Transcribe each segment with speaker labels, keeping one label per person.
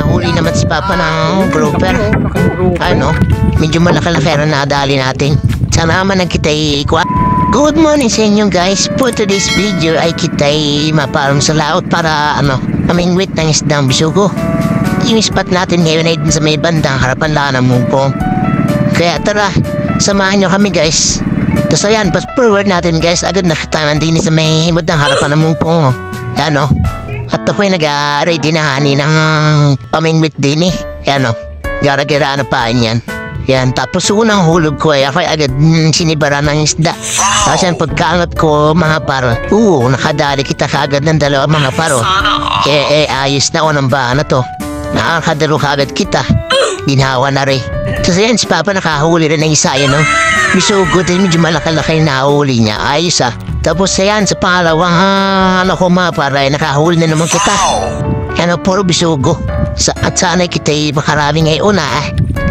Speaker 1: nakahuli naman si Papa ng grouper. Ano? Medyo malaki-laki na nadali natin. Sana naman ang kita'y ikwa. Good morning sa inyo guys. For today's video ay kita'y maparang sa laot para mamingwit ng isdang bisugo. Yung spot natin ngayon ay din sa may bandang harapan lang ng mungkong. Kaya tara, samahan nyo kami guys. Tapos ayan, fast forward natin guys. Agad nakitanan din sa may himod ng harapan ng mungkong. Ano? At ako'y nag-ready na hani ng pamingwit din eh. Ano? Gara-gara pa yan. Yan, tapos unang hulog ko ay ako'y agad sinibara ng isda. Tapos yan, pagkaangat ko mga paro. Nakadali kita kagad ng dalawa mga paro. Ayos na o ng ba na to. Nakakadalo kagad kita. Ginawa na rin. Tapos yan, si Papa nakahuli rin ng isa yan, no? Bisugo din, medyo malaki-laki na nahuli niya. Ayos ah. Tapos yan, sa pangalawang ko mga para nakahuli na naman kita. Puro bisugo. At sana'y kita'y makarami ngayon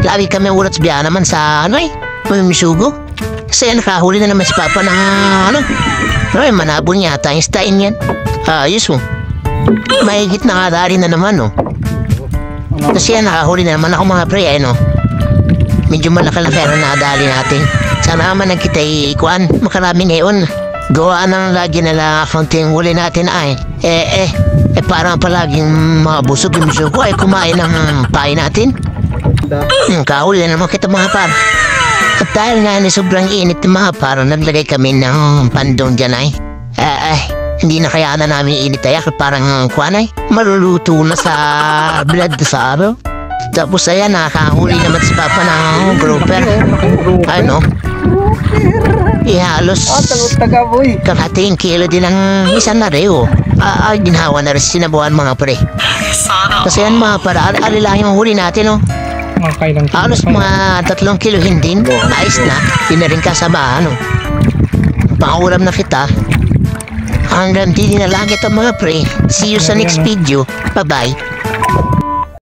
Speaker 1: Lagi kami ulat sa biya naman sa bisugo. Kasi nakahuli na naman si Papa ng manabon yata yung stain yan. Ayos mo. Mahigit na kadari na naman, no? Kasi yan, nakahuli na naman ako mga pre, Medyo malaki-laki na nadali natin. Sana naman ang kita'y ikuan, makarami ngayon. Gawa ng lagi na accounting huli natin parang palaging mga busog yung bisugo ay kumain ng pain natin. Kahuli na naman kita mga par. At dahil nga sobrang init ng mga par, naglagay kami ng pandong dyan hindi na kaya na namin init parang kuanay. Maluluto na sa blood sa araw. Tapos ayan, nakahuli naman si Papa ng grouper. Halos kalating kilo din ang isa na reo. Ginawa na rin sinabuhan mga pre. Kasi yan mga para, alilang yung huli natin, halos mga 3 kilo din. Ayos na, yun na rin kasama, Pangulam na kita. Hanggang din na lang kita mga pre. See you sa next video. Bye-bye.